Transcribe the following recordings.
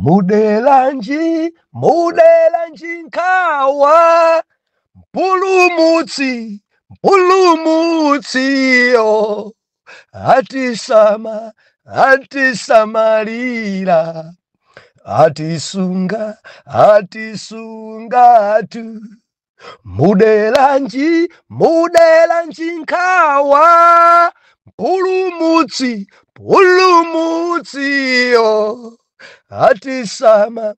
mudelanji nkawa mpulumutsiyo atisamalira atisungatu mudelanji nkawa mpulumutsiyo atisamalira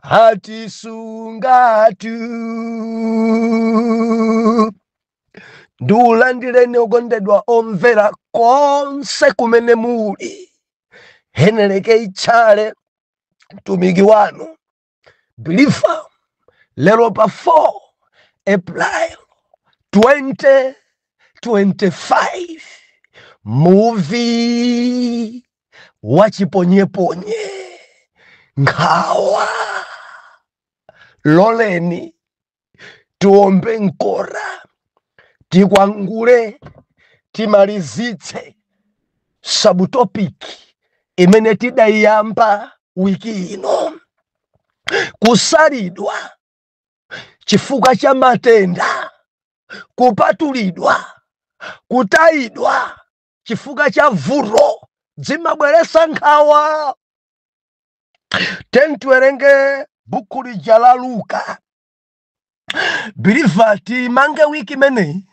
atisungatu. Ndiulandireni okondedwa omvera konse kumene muli. Heneleke ichale mtumiki wanu Believer lero pa 4 April 2025 movie wachiponyeponye nkhawa. Loleni tiombe nkora, tikwangule, timalizitse subtopic imene tidayamba wiki ino. Kusalidwa chifukwa cha matenda, kupatulidwa, kutayidwa chifukwa cha vuto zimabweresa nkhawa. Tiwerenge buku lija la Luka. Believer timange wiki imene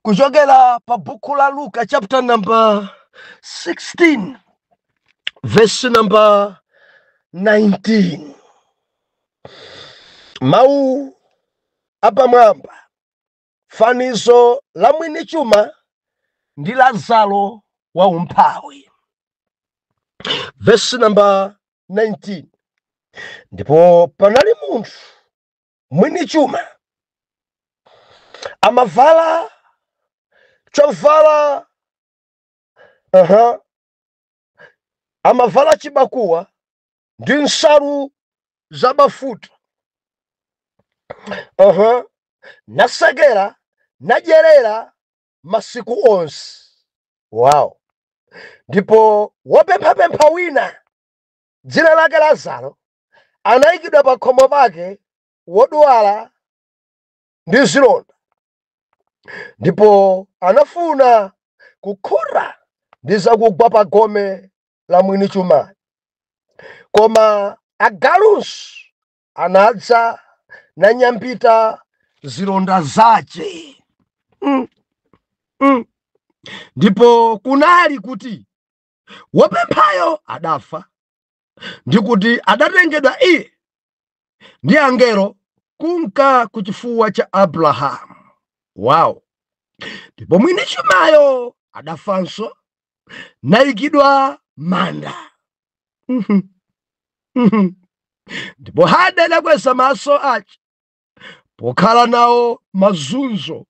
kuchokera pa buku la Luka chapter number 16 verse number 19. Mau apamwamba, fanizo la mwini chuma ndi Lazaro wa umphawi. Verse number 19. Ndipo panali munthu mwini chuma amavala chovala amavala chibakuwa ndi nsalu za mafuta nasegera nadyerera masiku onse. Wow. Ndipo wopemphapempha wina dzina lake Lazaro anayikidwa pa khomo pake wodwala ndi zilonda. Ndipo anafuna kukhura ndi zakugwa pa gome la mwini chuma. Koma agaluso anadza nanyambita zilonda zace. Ndipo kunali kuti wopemphayo adafa, ndi kuti adatengedwa iye ndi angelo kunka ku chifuwa cha Abrahamu. Wow. Ndipo mwini chumayo adafanso nayikidwa manda. Ndipo hade adakweza maso ace pokhala nawo mazunzo,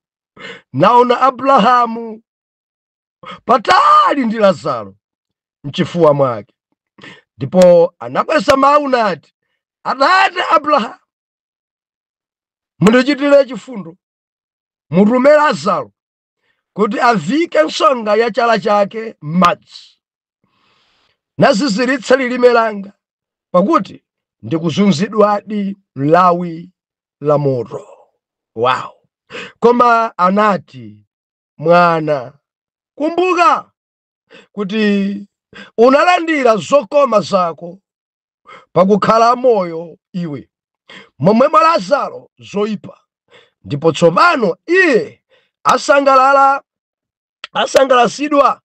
naona Abrahamu patali ndi Lazaro mchifuwa mwake. Ndipo anakweza mawu nati, Atate Abrahamu, mundichitire chifundo, mutume Lazaro kuti avike nsonga ya chala chake m'madzi naziziritse lilime langa, pakuti ndikuzunzidwadi m'lawi la moto. Wow. Koma anati, mwana, kumbuka kuti unalandira zokoma zako pakukhala moyo iwe, momwemo Lazaro zoyipa. Ndipo tsopano iye asangalasidwa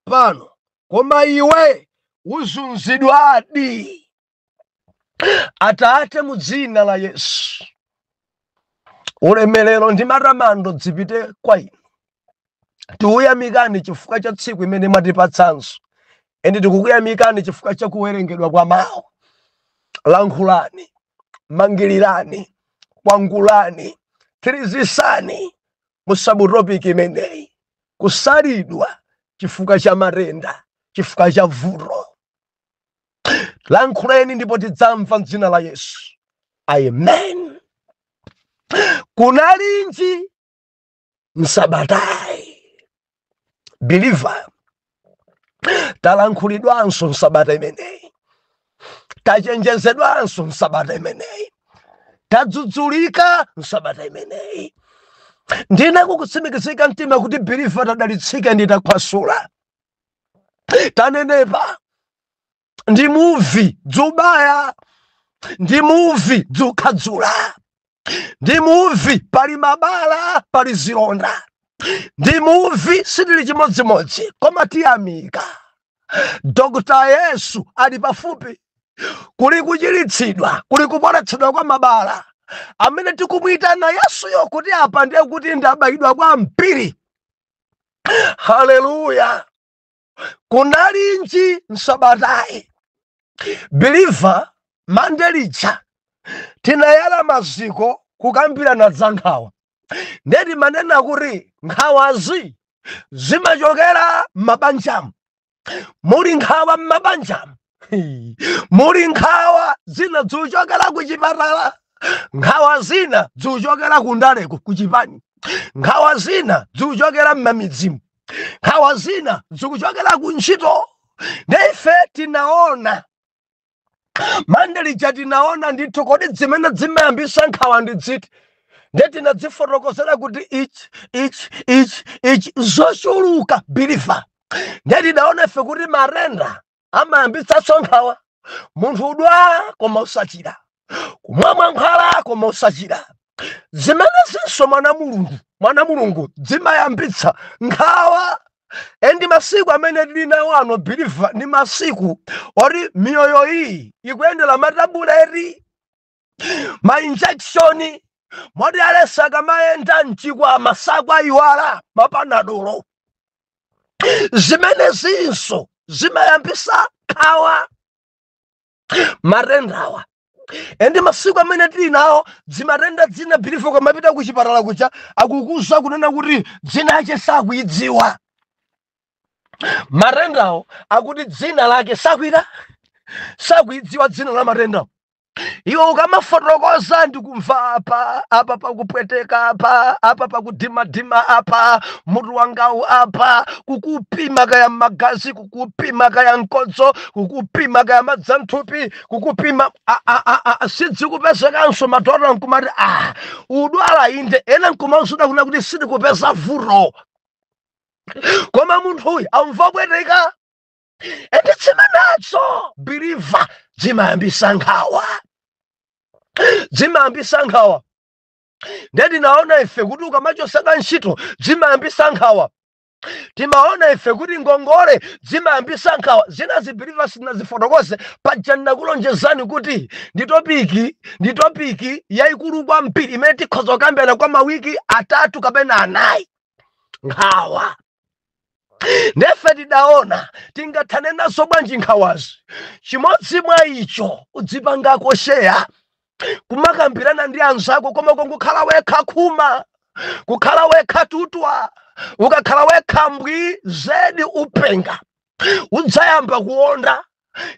pano, koma iwe uzunzidwadi. Atate, mu dzina la Yesu, ulemerero ndi matamando zipite kwa inu. Tikuyamikani chifukwa cha tsiku imene mwatipatsanso, ende tikukuyamikani chifukwa cha kuwerengedwa kwa mawu. Lankhulani, mangilirani, kwangulani, thirizisani musabutopiki imeneyi. Kusalidwa chifukwa cha matenda, chifukwa cha vuto. Lankhuleni ndipo tidzamva m'dzina la Yesu. Amen. Kunalinji msabatai. Believer, talankhulidwanso nsabata imeneyi, tachenjezedwanso nsabata imeneyi, tadzudzulika nsabata imeneyi. Ndinakukutsimikizika mtima kuti Believer tadalitsike nditakhwasula, tanenepa. Ndi muvi dzubaya, ndi muvi dzukhadzula, ndi muvi pali mabala pali zilonda, ndi muvi sitili chimodzimodzi koma tiyamika. Dr. Yesu ali pafupi, kuli kuchiritsidwa, kuli kupoletsedwa kwa mabala. Amene tikumuyitana Yesuyo kuti apa ndiye kuti ndabayidwa kwa mpiri. Haleluya. Kunalinji nsabatayi Believer mandelicha tinayala maziko kukambirana za nkhawa. Ndeti manena kuti nkhawazi zimachokera m'mabanjamu. Muli nkhawa m'mabanjamu. Muli nkhawa zina zichokera ku chipatala, nkhawa zina zichokera kundaleko ku chipani, nkhawa zina zichokera m'mamidzimu, nkhawa zina zikuchokera ku ntchito. Ndefe tinaona mandelicha, tinaona ndithu kodi zimene zimayambisa nkhawa ndi ziti. Ndeti nadzifotokozera kuti ichi zochuluka Believer. Ndeti naona ife kuti marenda amayambitsanso nkhawa. Munthu udwala koma usachira, kumwa mankhwala koma usachira. Zimene zinso mwana mulungu zimayambitsa nkhawa. Endi masiku amene tili nawo ano Believer ndi masiku ori miyoyo iyi ikuyendera matabuleti, ma injection, modi alesaka mayenda mchikwama sakwayiwala mapanadolo. Zimene zinso zimayambisa nkhawa marendawa. Endi masiku amene tili nawo zimatenda dzina Believer kamapita ku chipatala kucha akukuza kunena kuti dzina lake sakuidziwa. Marendawo akuti dzina lake sakuidziwa dzina la marendawo. Iwo ukamafotokoza ndikumva apa pakupweteka apa pakudimadima apa, mutu wangawu apa, kukupima kaya magazi, kukupima kaya nkodzo, kukupima kaya madzanthupi, kukupima sidzikupezekanso madokotala nkumati udwala inde. Ena nkumausuda kuna kuti sindikupeza vuto. Koma munthu uyu amva kupweteka. Ende zimenezo Believer zimayambisa nkhawa. Zimayambisa nkhawa. Ndeti naona ife kuti ukamachoseka ntchito zimayambisa nkhawa. Timaona ife kuti ngongole zimayambisa nkhawa. Zina Believer sinazifotokoze paja nakulonjezani kuti ndi topiki yayikulu kwambiri imene tikhoza kukambirana kwa mawiki 3 kapena 4. Nkhawa. Nefe tidaona tingathane nazo bwanji nkhawazi. Chimodzi mwa icho udzipangako sheya kumakambirana ndi anzako, koma kukhala wekha khuma, kukhala wekha tutwa, ukakhala wekha mbwi zedi upenga, udzayamba kuonda,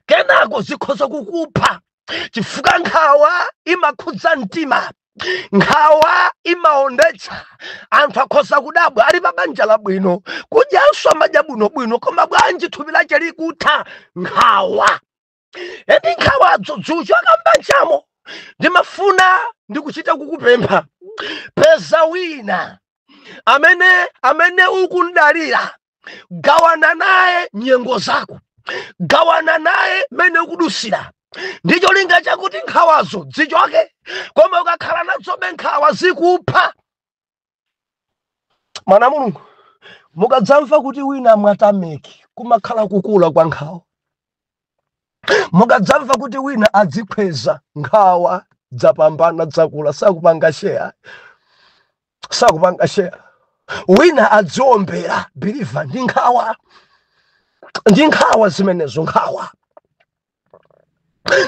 kenako zikhoza kukupha. Chifukwa nkhawa imakhudza mtima, nkhawa imaondetsa. Anthu akhoza kudabwa ali pa banja labwino, kudyanso amadya bwinobwino, koma bwanji thupi lake likutha. Nkhawa. Endi nkhawadzo zichoka m'banjamo. Ndimafuna ndikuchita kukupempha, peza wina amene ukundalira, gawana naye nyengo zako, gawana naye mene ukudusira. Ndicho linga chakuti nkhawazo zichoke. Koma ukakhala nazo nkhawa zikupha. Mwana mulungu, mukadzamva kuti wina mwatameki kumakhala kukula kwa nkhawa. Mukadzamva kuti wina adzikweza, nkhawa dzapambana dzakula, sakupanga sheya. Wina adziombera Believer ndi nkhawa. Ndi nkhawa zimenezo.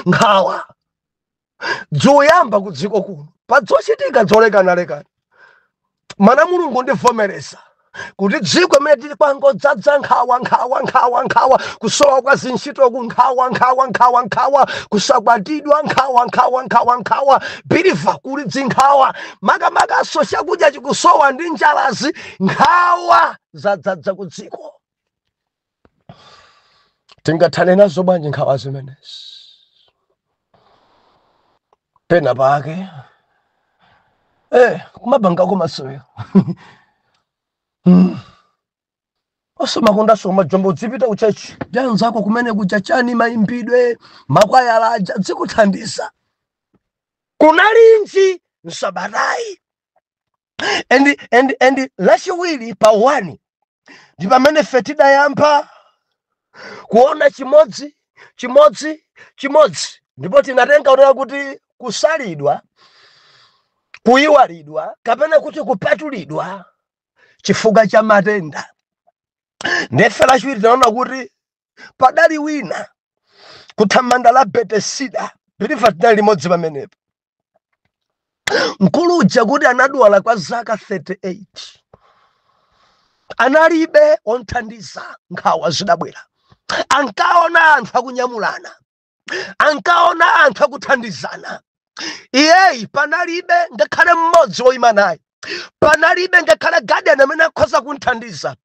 Nkhawa dzoyamba kudziko kuno padzochitika dzolekanalekana. Mwana mulungu ndivomereza kuti dziko imene tili kwangodzadza nkhawa, kusowa kwa zintchito ku nkhawa, kusakwatidwa nkhawa. Believer kuli zinkhawa, makamakaso chakudya chikusowa ndi njalazi, nkhawa zadzadza ku dziko. tingathane nazo banje nkhawa zimenezi. Pena pake kumabanga kumasoyo osoma kunda soma jombo dzipita kuchechi janzako kumene kuchachani maimbidwe makwaya laja dzikuthandiza kunalinji msabarai and lachiwiri pa 1 ndi pamene fetida yamba kuona chimodzi ndipo tinatenga unena kuti kusalidwa, kuyiwalidwa kapena kuti kupatulidwa chifukwa cha matenda. Ndefe lachiwiri tinaona kuti padali wina kuthamanda la Betesida biliva tinali limodzi pamenepo. Mkulu uja kuti anadwala kwa zaka 38 analibe onthandiza nkhawa zidabwera. Ankaona anthu akunyamulana, ankaona anthu akuthandizana. Iyeyi panalibe ngakhale mmodzi woyima naye, panalibe ngakhale guardian amene akhoza kunthandiza.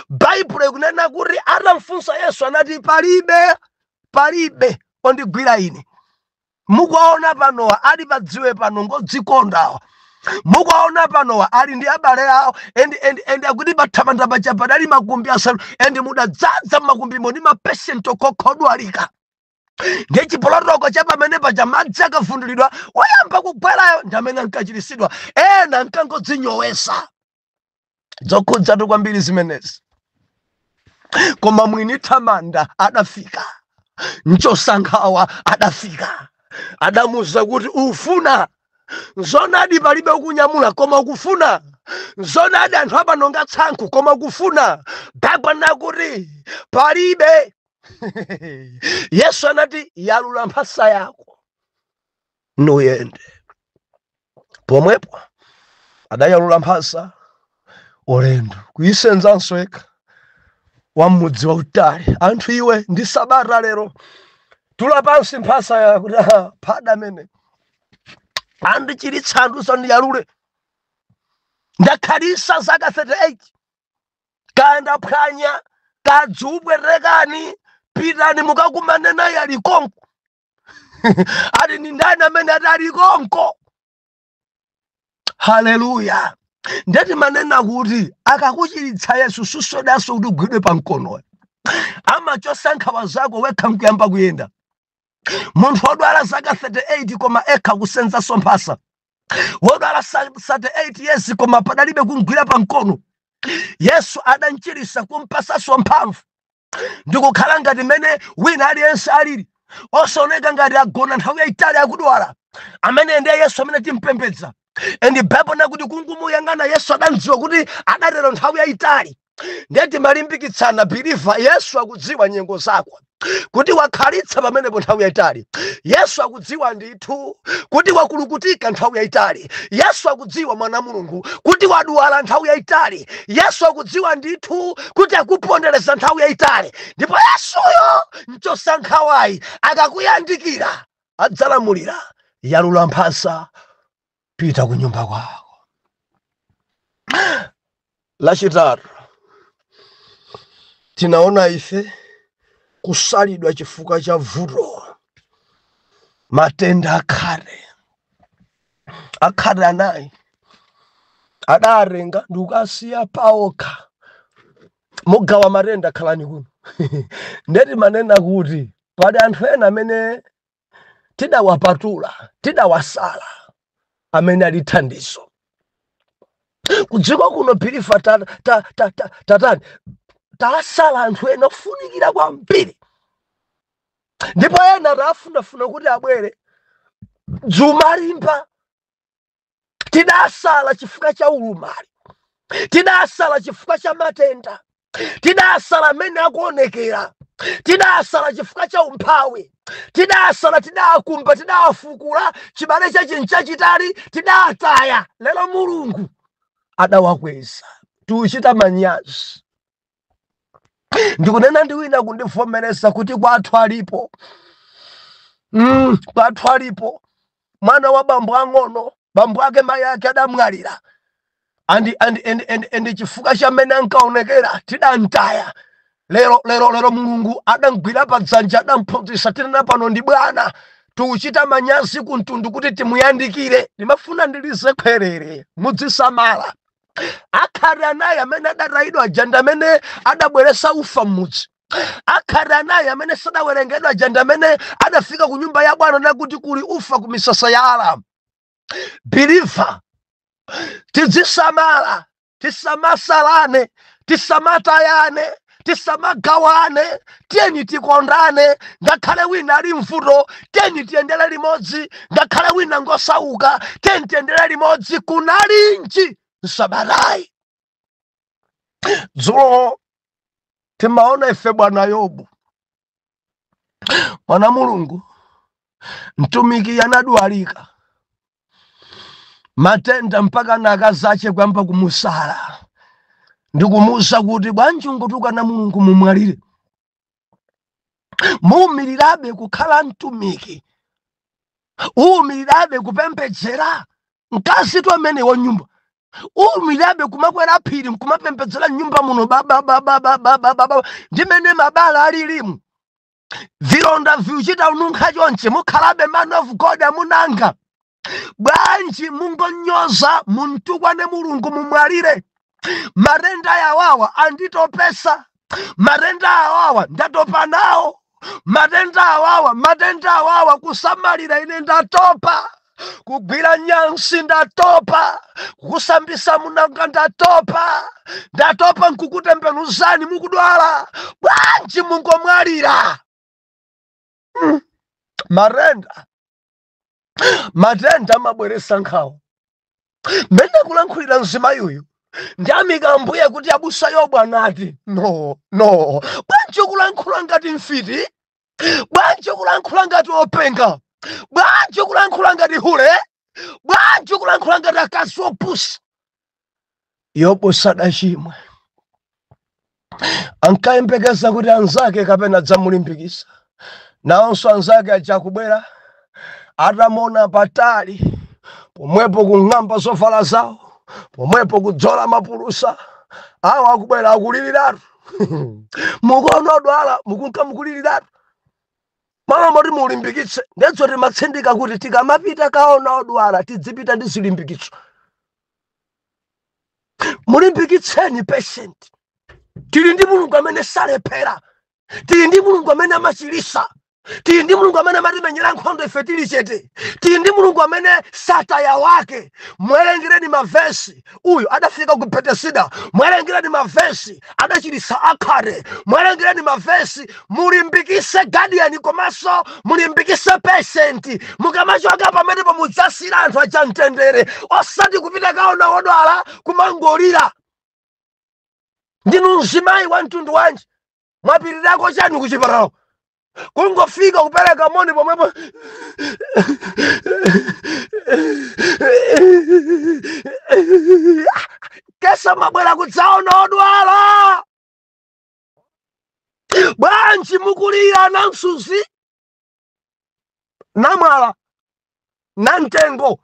Baibulo ikunena kuti atamfunsa Yesu anati palibe ondigwira ine. Mukuona panowa ali padziwe pano ngodzikondawa. Mukuona panowa ali ndi abale awo and akuti pathamanda paja padali makumbi asanu and mudadzaza makumbimo ndi mapesenti okhodwalika. Ndiye chipolotoko cha pamene paja madzi akavundulidwa wayamba kugwerayo ndi amene ankachiritsidwa. Ena ankangodzinyowesa. Zokhudza kwambiri zimenezi. Koma mwini thamanda adafika. Nchosankhawa adafika. Adamuza kuti ufuna zonadi palibe ukunyamula koma ukufuna. Zonadi anthu apanonga tsankho koma ukufuna. Baba nakuti palibe. Yesu anati yalula mphasa yako nuyende. Pomwepo adayalula mphasa ulendo kuyisenzanso eka wamudzi wautali. Anthu iwe ndi sabata lero tula pansi mphasa yakuti pada mene andichiritsa anthu sandiyalule. Ndakhalisa zaka 38 kanda phwanya kadzubwe rekani pitani mukakumane naye ali konko. Ati ni ndani amene ali konko? Haleluya. Ndeti manena kuti akakuchiritsa Yesu susodaso kuti ugwidwe pa mkono. Amachosa nkhawa zako wekha nkuyamba kuyenda. Munthu wodwala zaka 38 koma ekha kusenza mphasa. Wodwala 38 years koma padalibe kumgwira pa mkono. Yesu adanchirisa kumpasaso mphamvu. Ndikukhala ngati mene wina aliyense alili. Osoneka ngati agona nthawi yayitali akudwala. Amene ndiye Yesu amene timpembedza. And Bible nakuti kungumuyang'ana Yesu adandziwa kuti adatero nthawi yayitali. Ndeti malimbikitsana believer Yesu akudziwa nyengo zako. Kuti wakhalitsa pamenepo nthawi yayitali. Yesu akudziwa ndithu kuti wakulukutika nthawi yayitali. Yesu akudziwa mwana Mulungu kuti wadwala nthawi yayitali. Yesu akudziwa ndithu kuti akupondereza nthawi yayitali. Ndipo Yesuyo nchosankhawayi akakuyandikira adzalamulira yalula mphasa pita ku nyumba kwako. Lachitatu tinaona ife kusalidwa chifukwa cha vuto matenda akhale anayi adarenga ndukasiya paokha mugawa matenda khalani kuno. Ndeti manena kuti pali anthu ena amene tidawapatula tidawasala amene ali thandizo. Kudziko kuno bilifa tatani tasala anthu ena ofunikira kwambiri. Ndipo ena tafunafuna kuti abwere dzumalimba. Tidasala chifukwa cha ulumali. Tidasala chifukwa cha matenda. Tidasala amene akuonekera. Tidasala chifukwa cha umphawi. Tidasala tidakumba tidafukula chibale cha chinchachitali tidataya. Lero Mulungu adawakweza tuchita manyazi. Ndikunena ndi wina kundivomereza kuti kwathu alipo. Kwathu alipo mwana wa bambo ang'ono, bambo ake mai ake adamwalira. Andi chifukwa cha amene ankaonekera tidantaya. lero Mulungu adangwira pa dzanja adamphunzitsa tinena pano ndi bwana tukuchita manyazi kuntundu kuti timuyandikire. Ndimafuna ndilize khwerere mudzisamala. Akhale anayi amene adatayidwa janda amene adabweresa ufa m'mudzi. Akhale anayi amene sadawerengedwa janda amene adafika ku nyumba ya bwana nakuti kuli ufa ku misasa ya Alamu. Believer, tidzisamala, tisamasalane, tisamatayane, tisamagawane, tiyeni tikondane. Ngakhale wina ali mvuto, tiyeni tiyendere limodzi. Ngakhale wina ngosauka, tiyeni tiyendere limodzi. Kunalinji nsabalayi. Dzulo timaona ife bwana Yobu, mwana Mulungu, mtumiki yanadwalika matenda mpaka nakazache kwamba kumusala. Ndikumusa kuti bwanji ngotuka na Mulungu mumwalire. Muumilirabe kukhala mtumiki. Uumilirabe kupembedzera mkazi tu amene wa nyumba. Uumilirabe kumakwera phiri kumapembedzera nyumba muno baba ndimene mabala alilimu. Vilonda viuchita ununkha chonche mukhalabe man of God amunanga. Bwanji mungonyoza muntukwane Mulungu mumwalire. Marenda yawawa anditopesa. Marenda awawa ndatopa nawo. Marenda awawa kusamalira ine ndatopa. Kugwira nyansi ndatopa. Kusambisa munanga ndatopa nkukutembenuzani mukudwala. Bwanji mungomwalira. Matenda mabweresa nkhawa. Mene kulankhulira mzima yuyu ndiyamika Ambuye kuti abusa Yobu anati no. Bwanji kulankhula ngati mfiti. Bwanji kulankhula ngati openga. Bwanji kulankhula ngati hule. Bwanji kulankhula ngati akazi opusa. Yobu sadachimwe. Ankayembekeza kuti anzake kapena dzamulimbikisa. Nawonso anzake achakubwera atamona patali, pomwepo kung'amba zovala zawo, pomwepo kudzola mapulusa. Awa akubwera akuliliratu. Mukono odwala mukunka mukuliliratu. Mama moti mulimbikitse. Ndedzo timatsindika kuti tikamapita kaona odwala tidzipita ndi zilimbikitso. Mulimbikitseni patient. Tili ndi Mulungu amene salephera. Tili ndi Mulungu amene amachilisa. Tili ndi Mulungu amene amatimenyera nkhondo ife tili chete. Tili ndi Mulungu amene sataya wake. Mwerengireni mavesi. Uyu adafika ku Betesida. Mwerengireni mavesi. Adachilisa Akhare. Mwerengireni mavesi. Mulimbikise guardian komanso mulimbikise patient. Mukamachoka pamene pamudzasira anthu achamtendere. Osati kupita kaona odwala kumangolira. Ndinu mzimayi wa mtundu wanji. Mwapirirako chani kuchipatala. Kungofika kupereka moni pomwepo. Kesa mabwera kudzaona odwala. Bwanji mukulira na msuzi, namwala, nantengo.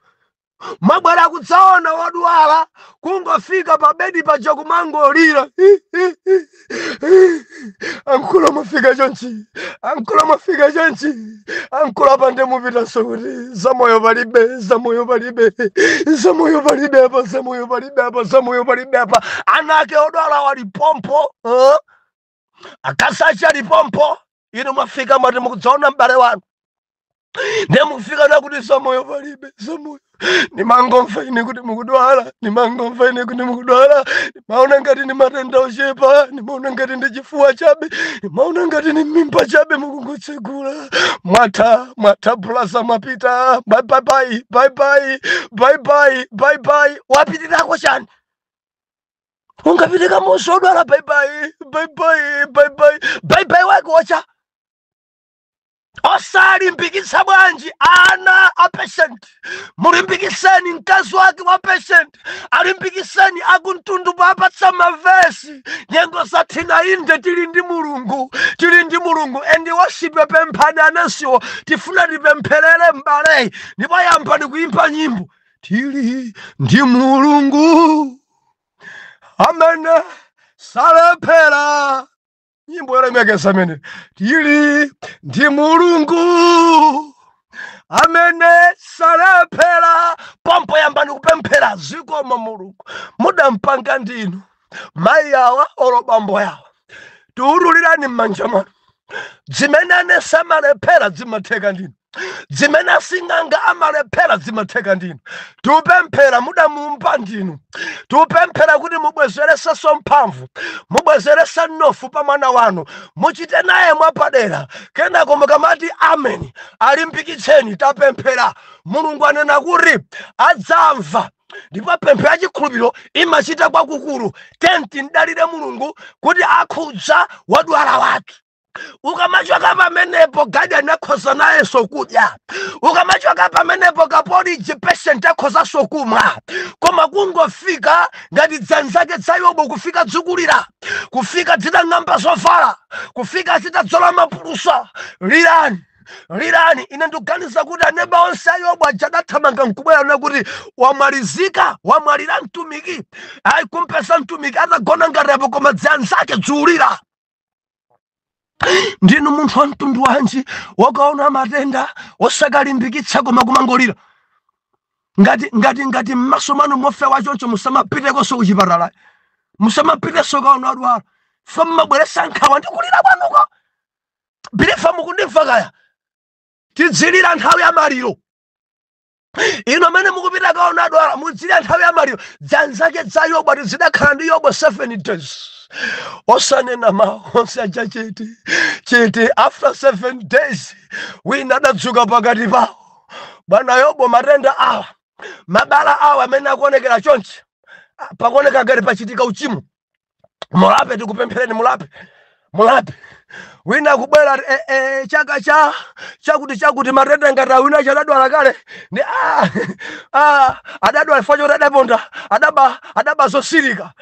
Mabwera kudzaona odwala. Kungofika pa bedi paja kumangolira. Ankula mafika chonchi. Ankula pande mupita sokuti zamoyo palibe apa. Anake odwala wali pompo. Akasacha ali pompo. Inu mafika mwati mukudzaona mbale wanu. Nemufika nakuti zamoyo palibe. Nimangomfa ine kuti mukudwala. Nimaona ngati ni matenda ochepa. Nimaona ngati ndi chifuwa chabe. Nimaona ngati ni mimba chabe mukungotsegula. Mwatha plaza mapita. Bye. Wapitirako chani? Ungapitika musodwala bye wake wacha. Osalimbikitsa bwanji ana a patient. Mulimbikiseni mkazi wake wa patient. Alimbikiseni akuntundu papatsa mavesi. Nyengo zathina inde tili ndi Mulungu. Endi wasipe pemphani anasiwo. Tifuna tipempherere mbale. Ndipo yambani kuimba nyimbo. Tili ndi Mulungu amene salephera. nyimbo yolemekeza amene tili ndi Mulungu amene salephera. Pompo yambani kupemphera zikomo Mulungu mudampanga ndinu mayi awa olo bambo yawa tiululirani m'manja mwanu. Zimene anese amalephera zimatheka ndinu, zimene asing'anga amalephera zimatheka ndinu. Tiupemphera mudamumpa ndinu, tiupemphera kuti mubwezeresenso mphamvu, mubwezerese mnofu pa mwana wanu, muchite naye mwapadera. Kenako mukamati ameni alimbikitseni. Tapemphera Mulungu anena kuti adzamva, ndipo pempho ya chikhulupiriro imachita kwakukulu. Tenti ndalire Mulungu kuti akhudza wadwala wathu. Ukamachoka pamenepo gadi anakhoza naye sokudya, ukamachoka pamenepo kapoliji patient akhoza sokumwa, koma kungofika ngati dzanzake za Yobu kufika dzikulira, kufika zidang'amba zovala, kufika zidadzola mapulusa. Lirani. Ine ndikuganiza kuti aneba onse a Yobu ajadathamanga nkubwera nakuti wamalizika, wamwalira mtumiki. Ayi kumpesa mtumiki atagona ngarepo koma dzanzake dziulira. Ndinu munthu wa mtundu wanji wakaona matenda osakalimbikitsa koma kumangolira? Ngati m'maso manu mofewa choncho musamapitekonso kuchipatala, musamapiteso kaona adwala. Fa mmabweresa nkhawa ndi kulira kwanuko. Bilifa mukundimva kaya? Tidzilira nthawi ya maliro. Ino amene mukupita kaona adwala mudzilira nthawi ya maliro. Dzanzake za Yobu ati zidakhala ndi Yobu 7 days. Osanena mawu onse aja chete after 7 days wina adadzuka pakati pawo. Bwana Yobu matenda awa, mabala awa amene akuonekera chonchi, pakuoneka ngati pachitika uchimo. Mulape tikupemphereni, mulape. Wina kubwera chaka chakuti matenda ngati wina chadadwala kale ni adadwala facho adaponda adaba zosirika.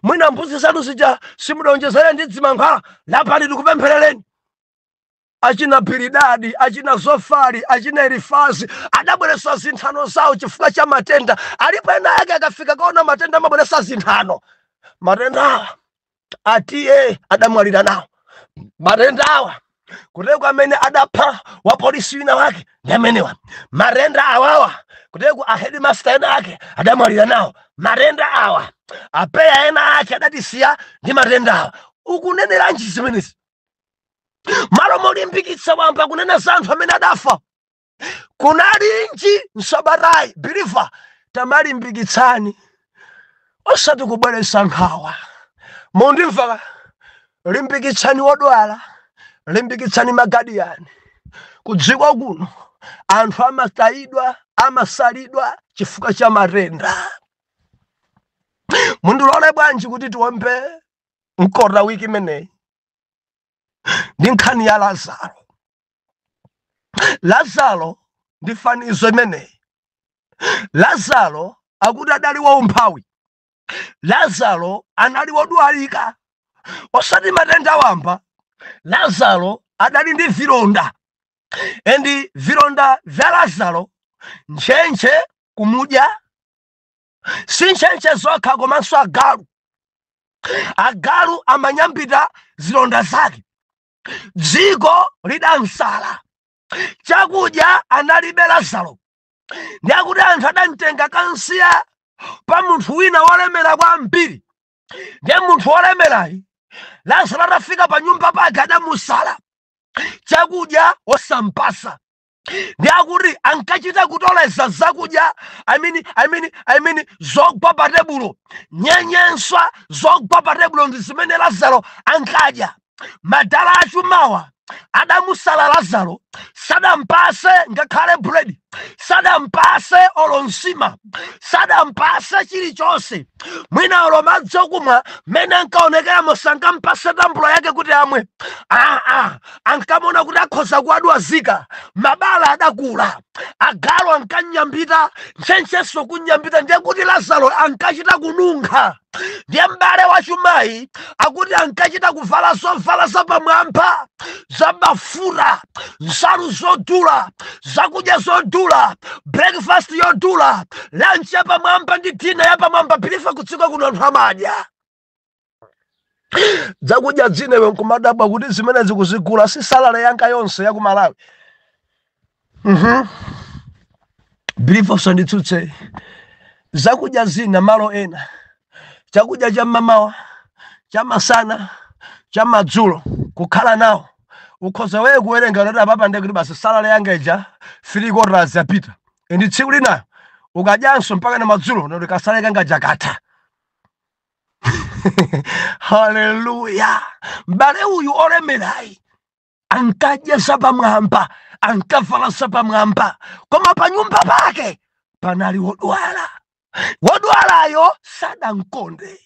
Mwina mbuzi zanu zija simudonjezere ndi dzimankhwala. Lapani tikupempherereni. Achina Bilidadi, achina Zofari, achina Elifazi adabweresa zinthano zawo chifukwa cha matenda. Alipo ena yake akafika kaona matenda amabweresa zinthano. Matenda atiye adamwalira nawo. Matenda awa kuteko amene adapha wa polisi wina wake ndi amenewa. Matenda awawa kuteko a headmaster ena ake adamwalira nawo. Matenda awa apeya ena ake adatisiya ndi matenda awa. Ukuneneranji zimenezi? Malo molimbikitsa wamba kunena za anthu amene adafa. Kunalinji msabatayi biliva tamalimbikitsani osati kubweresa nkhawa. Mundimva? Limbikitsani wodwala, limbikitsani magadiyani. Kudziko kuno anthu amasalidwa chifukwa cha matenda. Mundilole bwanji kuti tiwombe mkota wiki imeneyi ndi nkhani ya Lazaro. Lazaro ndi fanizo imeneyi. Lazaro akuti adali waumphawi. Lazaro anali wodwalika, osati matenda wamba. Lazaro adali ndi vilonda, endi vilonda vya Lazaro nchenche kumudya. Si nchenche zokha komanso agalu amanyambita zilonda zake. Dziko lidamsala, chakudya analibe Lazaro. Ndi akuti anthu adamtenga kansiya pa munthu wina wolemera kwambiri. Ndiye munthu wolemerayi Lazaro atafika pa nyumba pake adamusala chakudya osampasa. Ndi akuti ankachita kutoleza zakudya I mean zogwa pa tebulo, nyenyenswa zogwa pa tebulo ndi zimene Lazaro ankadya. Madala achumawa adamusala Lazaro, sadampase ngakhale bread, sadampase olonsima, sadampase chilichonse. Mwina olo madzi okumwa mene ankaonekera mosankampase tambula yake kuti amwe. Ankamona kuti akhoza kuadwazika. Mabala adakula, agalu ankanyambita, nchencheso kunyambita. Ndiye kuti Lazaro ankachita kununkha. Ndiye m'bale wachumayi akuti ankachita kuvala zovala zapamwamba, zabafuta, nsalu zodula, zakudya zodula, breakfast yodula, lunch yapamwamba ndi dinner yapamwamba. Bilifa kudziko kuno anthu amadya. zakudya dzine we nkumadabwa kuti zimene zikuzigula si salary yanga yonse ya ku Malawi. Believe usanditsutse. Zakudya zina malo ena. Chakudya cha mamawa, cha masana, cha madzulo kukhala nawo. Ukhoza wewe kuwerenga kuti apapa ndekuti basi salary yanga ija 3 quarters yapita. Ndi tsiku lina ukadyanso mpaka na madzulo noti kasale kanga jakata. Hallelujah. Mbale uyu olemerayi ankadya sapamwamba, ankavala sapamwamba, koma pa nyumba pake panali wodwala. Wodwalayo sadankonde,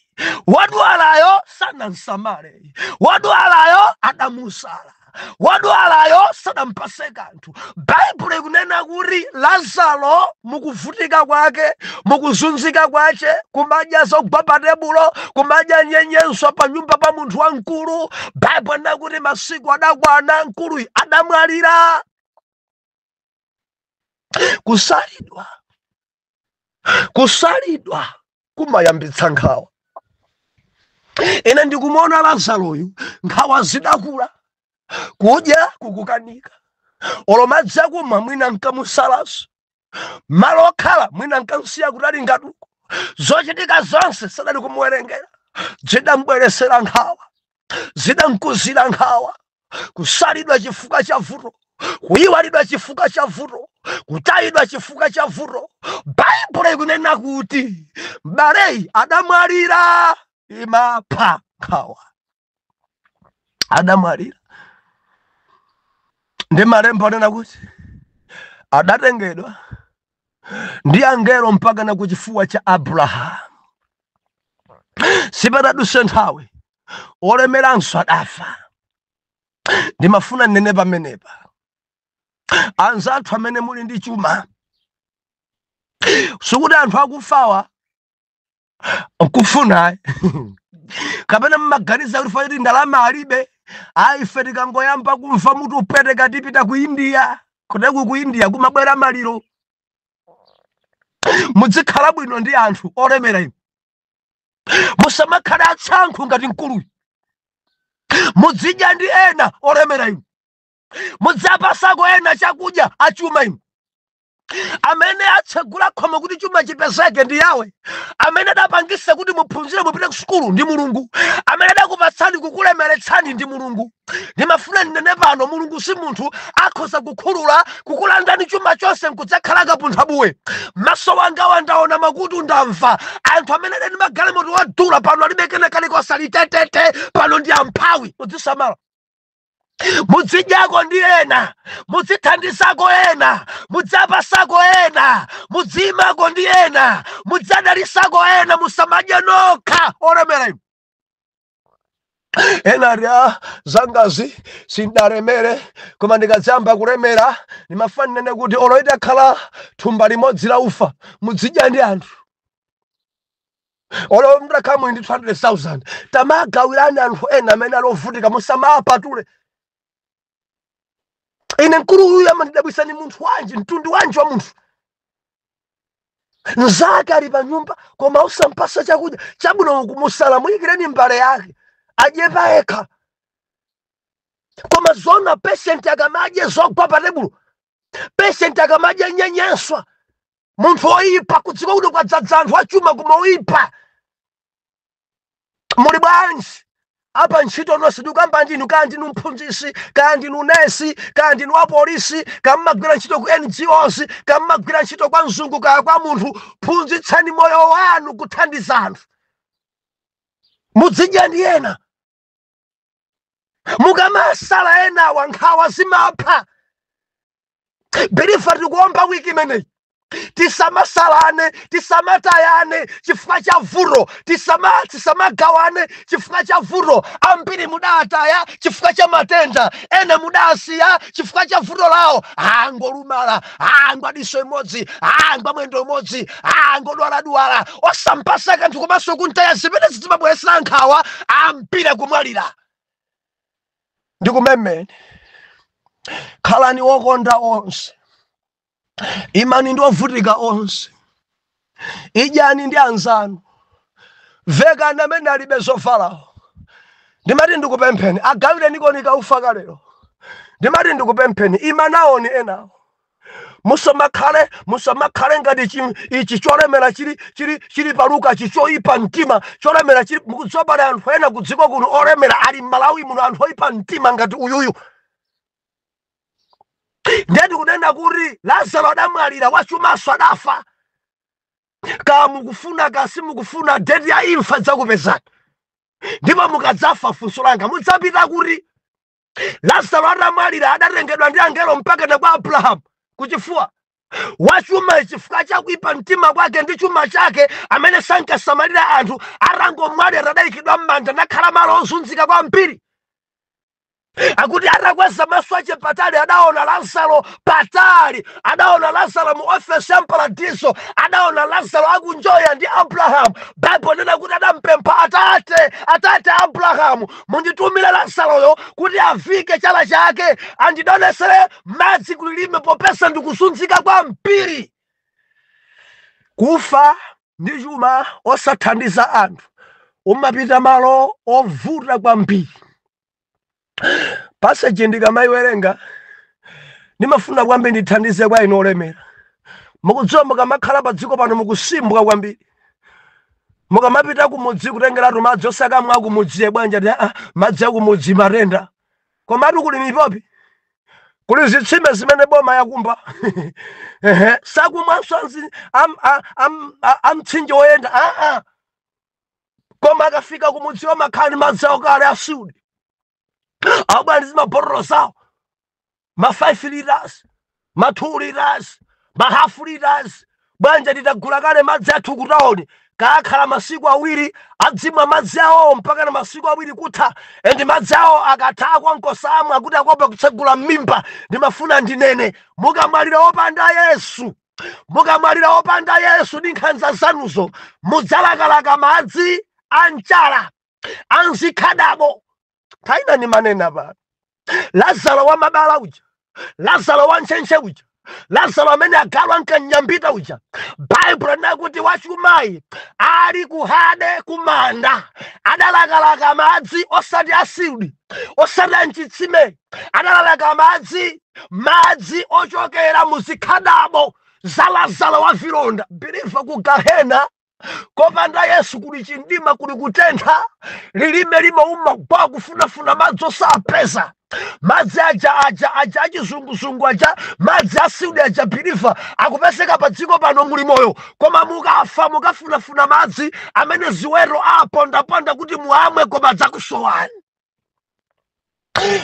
wodwalayo sadansamale, wodwalayo adamusala, wodwalayo sadampase kanthu. Bible ikunena kuti Lazaro mukuvutika kwake, mukuzunzika kwace, kumadya zogwa pa tebulo, kumadya nyenyeswa pa nyumba pa munthu wamkulu. Bible inena kuti masiku adakwana, mkuluyu adamwalira. Kusalidwa kumayambitsa nkhawa. Ine ndikumuona Lazaroyu nkhawa zidakula, kudya kukukanika, olomadzi akumwa mwina nkamusalaso, malo okhala mwina nkamsiya kutali ngatuko. Zochitika zonse sadali kumuwerengera, zidambweresera nkhawa, zidamkuzira nkhawa. Kusalidwa chifukwa cha vuto, kuyiwalidwa chifukwa cha vuto, kutayidwa chifukwa cha vuto. Bible ikunena kuti mbaleyi adamwalira imapha nkhawa. Adamwalira. Ndi malemba anena kuti adatengedwa ndi angelo mpaka na kuchifuwa cha Abrahamu. Sipatadutsa nthawi olemeranso adafa. Ndimafuna nene pamenepa anzathu amene muli ndi chuma, sikuti anthu akufawa nkufuna kapena mmaganiza kuti fati ndalama alibe. Ife tikangoyamba kumva mutu upeteka tipita ku India, kuteku ku India kumabwera maliro. Muzikhala bwino ndi anthu olemera inu, musamakhale atsankhu ngati mkuluyu. Muzidya ndi ena olemera inu, mudzapasako ena chakudya achuma inu. Amene atsegula khomo kuti chuma chipezeke ndi yawe. Amene adapangisa kuti muphunzire mupite ku sukulu ndi Mulungu. Amene adakupatsani kukulemeretsani ndi Mulungu. Ndimafuna ndinene pano, Mulungu si munthu akhoza kukhulula kukulandani chuma chonse nkudzakhala kapunthabuwe. Maso wanga wandaona, makutu ndamva. Anthu amene ndi magalimoto wadula pano alibe kena kalikonse ali tetete, pano ndi amphawi. Mudzisamala. Mudzidyako ndi ena, mudzithandizako ena, mudzapasako ena, mudzimako ndi ena, mudzadalisako ena, musamadye nokha olemera inu. Ena ali zangazi sindalemere, koma ndikadzamba kulemera ndimafuna nene kuti olo itakhala thumba limodzi la ufa mudzidya ndi anthu. Olo mtakhala muli ndi 200,000 tamagawirani anthu ena amene alovutika, musamapatule. Ine mkulu uyu amandidabwisa ni munthu wanji, mtundu wanji wa munthu. Nzake ali pa nyumba koma usampasa chakudya chabwino, kumusala muyikireni mbale yake adye payekha. Koma zona patient akamadye zogwa pa tebulo, patient akamadye nyenyeswa, munthu oyipa kudziko kuti kwadzadza anthu achuma koma oyipa. Muli bwanji? Apa ntchito nonse ndikamba ndinu, kaya ndinu mphunzitsi, kaya ndinu nesi, kaya ndinu wa polisi, kaya mmagwira ntchito ku NGOs, kaya mmagwira ntchito kwa mzungu kaya kwa munthu, phunzitsani moyo wanu kuthandiza anthu. Mudzidya ndi ena, mukamasala ena wankhawa zimapha. Believe tikuomba wiki imeneyi tisamasalane, tisamatayane chifukwa cha vuto, tisamagawane chifukwa cha vuto. Ambiri mudataya chifukwa cha matenda, ena mudasiya chifukwa cha vuto lawo. Angolumala, angwadiso imodzi, angwa mwendo umodzi, angodwala-dwala, osampasa kanthu komanso kuntaya zimene zimabweretsa nkhawa, ambiri kumwalira. Ndikumemene, khalani wokonda onse, imani ndi ovutika onse, idyani ndi anzanu, vekani amene alibe zovalawo, ndimati ndikupempheni agawire nikonika ufa kalero. Ndimati ndikupempheni imanaoni enawo. Musamakhale ngati ichi cholemera chili paluka chichoipa mtima cholemera chili mukuzobala anthu ena kudziko kuno olemera ali Malawi muno anthu oipa mtima ngati uyuyu. Ndeti kunena kuti Lazaro adamwalira wachumaso adafa. Ka mukufuna kasi mukufuna deti ya imfa dzakupezani. Ndipo mukadzafa funso langa mudzapita kuti Lazaro adamwalira adatengedwa ndi angelo mpaka na kwa Abrahamu kuchifuwa. Wachuma chifukwa chakuipa mtima kwake ndi chuma chake amene sankasamalira anthu atangomwalira adayikidwa m'manda nakhala malo ozunzika kwambiri. Akuti atakweza maso ache patali adaona Lazaro patali, adaona Lazaro mu ofesi ya paradiso, adaona Lazaro akunjoya ndi Abrahamu. Bible nena kuti adampempha atate Abrahamu munditumire Lazaroyo kuti avike chala chake andidonesere madzi kulilime popeza ndikuzunzika kwambiri. Kufa ndi chuma osathandiza anthu umapita malo ovuta kwambiri. Passage ndikamaiwerenga nimafuna kwambiri ndithandize kwa inu olemera. Mukudziwa mukamakhala pa dziko pano mukusimbwa kwambiri. Mukamapita kumudzi kutengeratu madzi osakamwa kumudzi bwanja madzi akumudzi matenda. Komatu kuli mipopi. Kuli zitsime zimene boma yakumba. Sakumwanso amtsinje oyenda. Koma akafika kumudzi omakhani madzi okale asudi. Abani zimabotolo zawo ma 5 liters ma 2 liters ma half liters bwanja litagula kale madzi athu kutaoni kakhala masiku awiri adzimwa madzi awo mpaka na masiku awiri kutha endi madzi awo akatha kwa nkosamu akuti akopa kutsegula mimba. Ndimafuna ndinene mukamwalira opanda Yesu, mukamwalira opanda Yesu ndi nkhanza zanuzo mudzalakalaka madzi anchala anzikhadabo. Taina ni manena ba. Lazaro wa mabala uja, Lazaro wa nchenche uja, Lazaro amene agalwa nkanyambita uja. Bible nakuti wachumayi ali kuhade kumanda adalakalaka madzi osati asidi osati anchitsime, adalakalaka madzi ochokera muzikhadabo za Lazaro wa vilonda. Biliva ku Gahena kopanda Yesu kuli chindima kuli kutentha lilime limauma kwa kufunafuna madzi osapeza. Madzi aja achizunguzungu aja madzi asudi aja biliva akupezeka pa dziko pano muli moyo. Koma mukafa mukafunafuna madzi amene ziwero apondaponda kuti muamwe koma dzakusowani.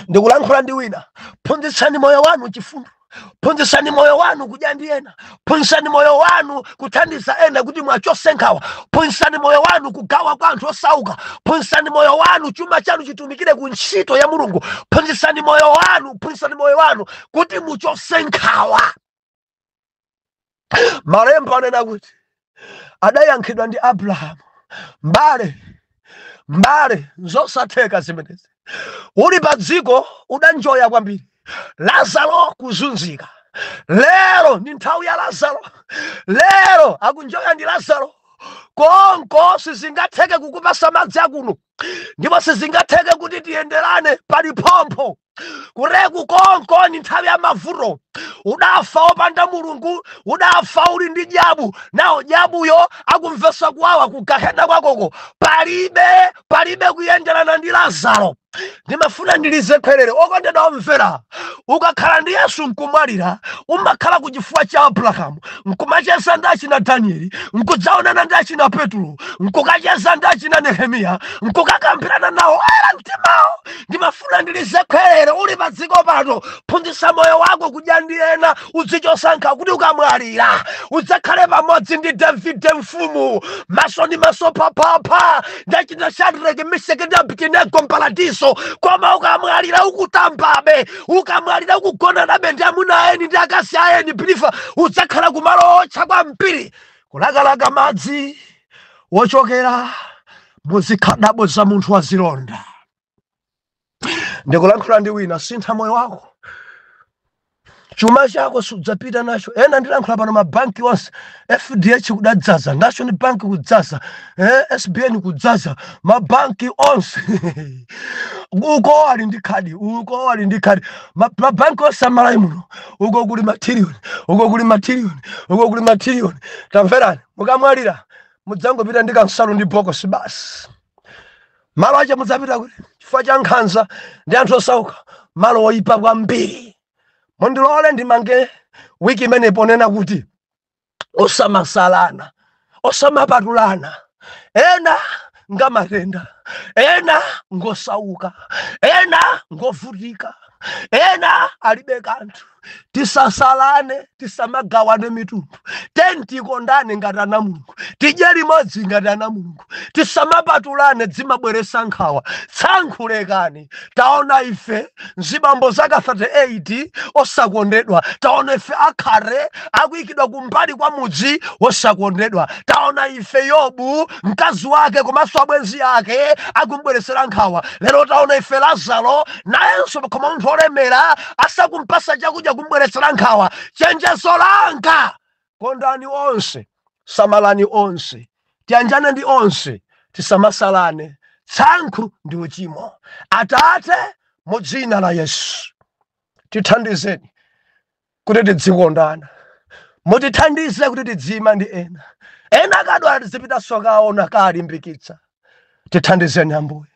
Ndikulankhula ndi wina, phunzitsani moyo wanu chifundo. Phunzitsani moyo wanu kudya ndi ena. Phunzitsani moyo wanu kuthandiza ena kuti mwachose nkhawa. Phunzitsani moyo wanu kugawa kwa anthu osauka. Phunzitsani moyo wanu chuma chanu chitumikire ku ntchito ya Mulungu. Phunzitsani moyo wanu kuti muchose nkhawa. Malemba anena kuti adayankhidwa ndi Abrahamu, mbale zosatheka zimenezi. Uli pa dziko udanjoya kwambiri. Lazaro kuzunzika. Lero ni nthawi ya Lazaro. Lero akunjoya ndi Lazaro. Konko sizingatheke kukupasa madzi akuno. Ndipo sizingatheke kuti tiyenderane pali pompho. Kureku konko ni nthawi ya mavuto. Udafa opanda Mulungu, udafa uli ndi jabu. Nawo jabuyo akumvesa kuwawa ku Gahena kwakoko. Palibe kuyenderana ndi Lazaro. Ndimafuna ndilize kwerere okondedwa omvera. Ukakhala ndi Yesu nkumwalira umakhala kuchifuwa cha Abrahamu, nkumacheza ndi achina Danieli, nkudzaonana ndi achina Petro, nkukacheza ndi achina Nehemiya, nkukakambirana nawo era mtimawo. Ndimafuna ndilize kwerere uli pa dziko pano. Phunzitsa moyo wako kudya ndi ena udzichosankha kuti ukamwalira udzakhale pamodzi ndi Davide mfumu, maso ndi maso papapa ndachita Shadraki, Meshaki ndi Abedenego mparadiso. Koma ukamwalira ukutambabe, ukamwalira ukugona nabe ndi amuna eni ndi akazi aeni biliva udzakhala kumalo otcha kwambiri kulakalaka madzi wochokera muzikhadabo za munthu wazilonda. Ndikulankhula ndi wina, sintha moyo wako. chuma chako sudzapita nacho. Ena ndilankhula pano mabanki onse, FDH kudadzaza, National Bank kudzaza, SBN kudzaza, mabanki onse uko ali ndi khadi, uko ali ndi khadi. Mabanki onse amalayi muno, uko kuli matiriyoni, uko kuli matiriyoni, uko kuli matiriyoni. Tamverani, mukamwalira mudzangopita ndi kansalu ndi bokosi basi. Malo aja mudzapita kuti chifukwa cha nkhanza ndi anthu osauka, malo oyipa kwambiri. Mondilole ndimange wiki imene ponena kuti osamasalana, osamapatulana, ena ngamatenda, ena ngosauka, ena ngovutika, ena alibe kanthu. Tisasalane, tisamagawane mitundu, tikondane ngati ana Mulungu, tidye limodzi ngati ana Mulungu, tisamapatulane zimabweretsa nkhawa. Tsankhulekani. Taona ife nzibambo zaka 38 osakondedwa, taona ife akhare akuyikidwa kumbali kwa mudzi osakondedwa, taona ife Yobu mkazi wake komanso abwenzi ake akumbweresera nkhawa. Lero taona ife Lazaro nayenso koma munthu olemera asakumpasa chakudya kumbweresera nkhawa. Chenjezo langa, kondani onse, samalani onse, tiyanjane ndi onse, tisamasalane. Tsankho ndi uchimo. Atate, mu dzina la Yesu tithandizeni kuti tidzikondana, mutithandize kuti tidzima ndi ena akadwala tizipita sokaona kalimbikitsa. Tithandizeni Ambuye,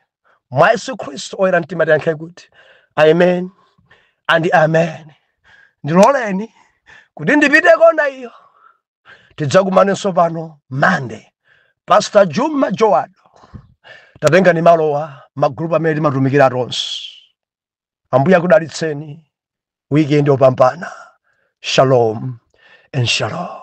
mwa Yesu Khristu oyera mtima tiyankhe kuti amen and amen. Ndiloleni kuti ndipite kona iyo, tidzakumanenso pano Monday. Pastor Juma Joado tatenga ni malowa magrupu amene timatumikira tonse. Ambuye akudalitseni, weekend yopambana. Shalom and shalom.